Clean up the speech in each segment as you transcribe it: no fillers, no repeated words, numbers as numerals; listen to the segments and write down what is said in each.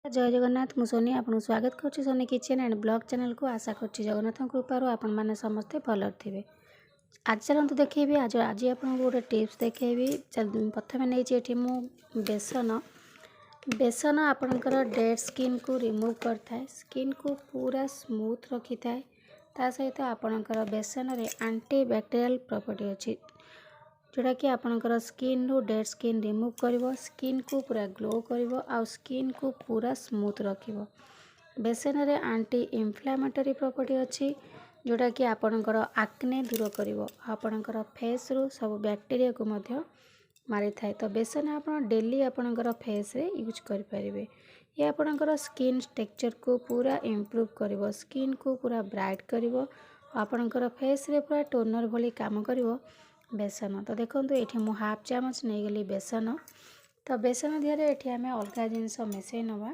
जय जगन्नाथ मु सोनी आपको स्वागत करुच्ची Soni kitchen and blog channel को। आशा करुच्ची जगन्नाथ कृपार आपण मैंने समस्ते भल थे। आज चलते देखेबी आज आपको गोटे टिप्स देखेबी। प्रथम नहीं मु बेसन आपणकर डेड स्किन को रिमूव करता स्किन को पूरा स्मूथ रखी था। ता सहित आपणकर बेसन रे एंटी बैक्टेरियल प्रॉपर्टी अच्छी जोटा कि आपणकर स्किन रू डेड स्किन रिमूव करिवो, स्किन को पूरा ग्लो करिवो आ स्किन को पूरा स्मूथ रखिवो। बेसन रे एंटी इन्फ्लेमेटरी प्रॉपर्टी अच्छी जोटा कि आपणकर एक्ने दूर करिवो, आपणकर फेस रू सब बैक्टेरिया को मध्य मारी थाए। तो बेसन आपण डेली आपणकर फेस रे यूज करि परिबे। ये आपणकर स्किन टेक्सचर को पूरा इम्प्रूव करिवो, स्किन को पूरा ब्राइट करिवो, आपणकर फेस रे पूरा टोनर भली काम करिवो बेसन। तो देखो ये मु हाफ चामच नहीं गली बेसन। तो बेसन दिहरे ये आम अलग जिनस मिसई नवा।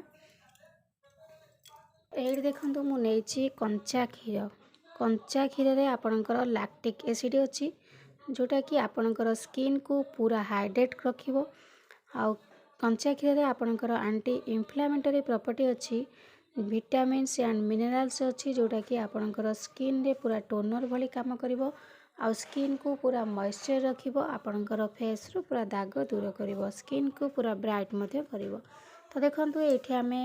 ये देखो मुझे कंचा क्षीर, कंचा क्षीर रे आपणकर लैक्टिक एसिड अच्छी जोटा कि आपणकर स्किन को पूरा हाइड्रेट रखिवो। आ कंचा क्षीर रे आपणकर एंटी इन्फ्लेमेटरी प्रॉपर्टी अच्छी, विटामिन्स एंड मिनरल्स अच्छी जोटा कि आपणकर स्किन रे पूरा टोनर भली काम करिवो आ स्किन को पूरा मॉइस्चर रखिवो, आपणकर फेस रू पूरा दाग दूर करिवो, स्किन को पूरा ब्राइट मध्य करिवो। तो देखंतु एठी आमे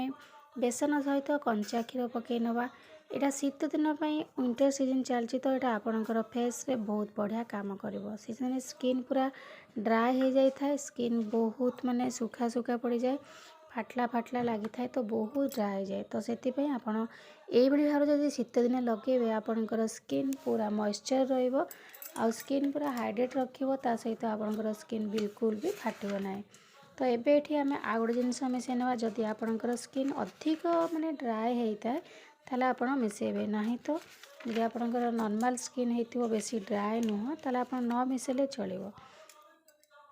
बेसन सहित कंचा क्षीर पकई नवा। एटा शीत दिन पई विंटर सीजन चलची तो एटा आपणकर फेस रे बहुत बढ़िया काम करिवो। सीजन स्किन पूरा ड्राई हो जाई थाए, स्किन बहुत माने सुखा सुखा पड़ी जाए, फाटला फाटला लगी थाए तो बहुत ड्राई जाए। तो सेति पई आपण एई भली भाव जदी शीत दिन लगेबे आपणकर स्किन पूरा मॉइस्चर रहिबो आ स्किन पूरा हाइड्रेट रखिवो। ता सहित आपणकर स्किन बिल्कुल भी फाटिबो नाही। तो एबे एठी आमे आ गोटे जिनस मिसई नवा। जदि आपणकर स्किन अधिक माने ड्राई हेइताए ताले आपण मिसेबे नाही। तो जदि आपणकर नॉर्मल स्किन हेइतिबो बेसी ड्राई नुह ताले आपण न मिसेले चलिबो।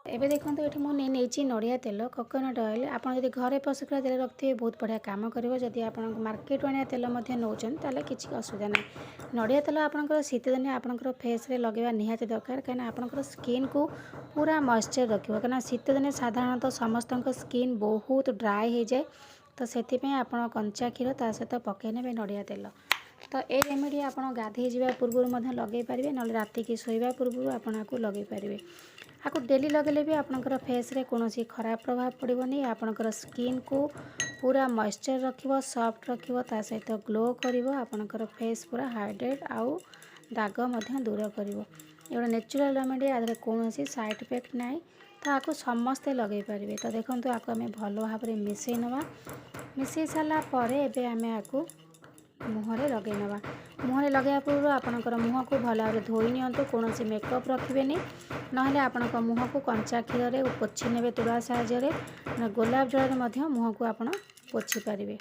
एबे देखंतु एठी मु नेची नड़िया तेल, कोकोनट ऑयल। आपन जदि घरे पसुकरा तेल रखिथे बहुत बढ़िया काम करिवो। जदि आपन मार्केट आनिया तेल मध्ये नौचन ताले किछि असुविधा नाही। नड़िया तेल आपनकर शीत दिने आपनकर फेस रे लगेबा निहाती दरकार, काना आपनकर स्किन को पूरा मॉइस्चर रखिवो। काना शीत दिने साधारणतः समस्तक स्किन बहुत ड्राई हो जाए। तो सेति पई आपन कंचा क्षीर ता सहित पकई नेबे नड़िया तेल। तो ए रेमेडी आपन गाधे जीवा पूर्व मध्य लगे पारिबे, नले राति की सोइबा पूर्व आपन आकु लगे पारिबे। आपको डेली लगेले भी आपनकर फेस रे कोनोसी खराब प्रभाव पड़िबोनी। आपनकर स्किन को पूरा मॉइस्चर रखिवो, सॉफ्ट रखिवो, ता सहित ग्लो करिवो, आपनकर फेस पूरा हाइड्रेट आउ दाग मध्य दूर करिवो। एगोटे नेचुरल रेमेडी, आदरे कोनोसी साइड इफेक्ट नाही। तो आपको समस्ते लगे पारिबे। तो देखंतु आको आमे भलो भाबरे मिसई नवा। मिसई साला परे एबे आमे आको मुहरे लगे नवा। मुहरे लगे पूर्व आपनकर मुह को भल भाव धोई नियंतु, कोनोसी मेकअप रखिबेनी। नहले आपनक मुह को कंचा क्षीर रे पोछि नेबे तुला साहाय्य रे, गोलाप जल रे मध्य मुह को आपण पोछि पारिबे।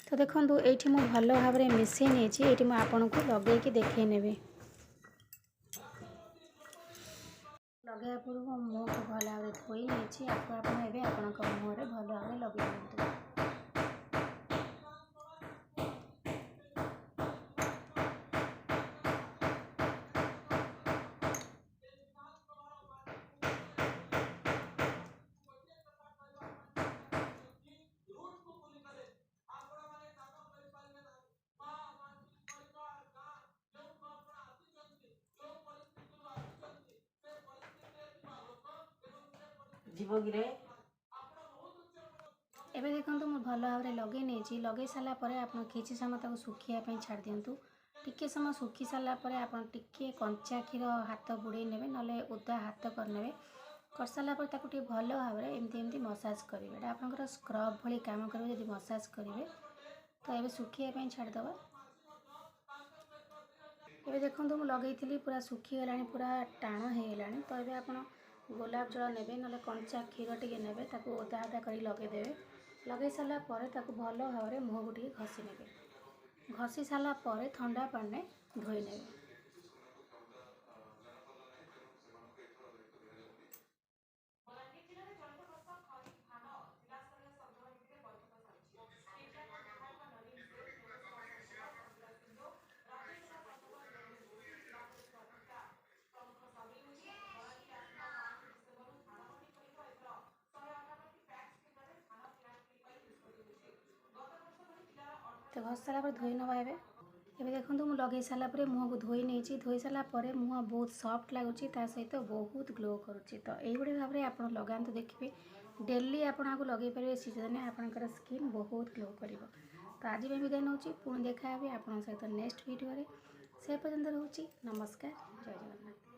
तो देखंतु एठी मु भलो भाबरे मिसई नेछि। एठी मु आपनको लगे कि देखै नेबे। लगे पूर्व मुह को भल भाव धोई नेछि। आपको आपण एबे आपनक मुह रे भलो भाव लगे नियंतु। एबे देखंतु मु भलो भाव लगे नेछि। लगे साला परे आपण किछि समय तक सुखिया पई छाड़ दियंतु। टिके समय सुखी साला परे आपण टिके कंचा क्षीर हाथ बुड़े नेबे, नले ओदा हाथ कर नेबे। कर साला परे ताकु टिके भलो भाव एमती एमती मसाज करिवे। एटा आपनकर स्क्रब भली काम करिवे जदि मसाज करिवे। तो एबे सुखिया पई छाड़ दबा। एबे देखंतु मु लगेइथिली पूरा सुखी गलानी, पूरा टाण हे गलानी। तो एबे आपण गोलाप जल नेबे, नले कंचा क्षीर टिके नेबे, ताकु ओदा ओदा करी लगे देबे। लगे साला परे ताकु भलो भाव मुह को टिके घसी नेबे। घसी साला परे ठंडा पानी धोई नेबे। तो घस सारा पर धोई नवा एबे एबे देखंतु मु लगे सारा पर मुह को धोई नेछि धोई सारा पर मुह बहुत सॉफ्ट लागुची ता सहित बहुत ग्लो करूची। तो एई बडे भाबरे आपण लगांतु देखिबे डेली आपण आको लगे परिबे सीजन आपनकर स्किन बहुत ग्लो करिवो। तो आज भी विदाय नउची पुणी देखा हेबे आपण सहित नेक्स्ट वीडियो रे। से पर्यंत रहउची नमस्कार जय जगन्नाथ।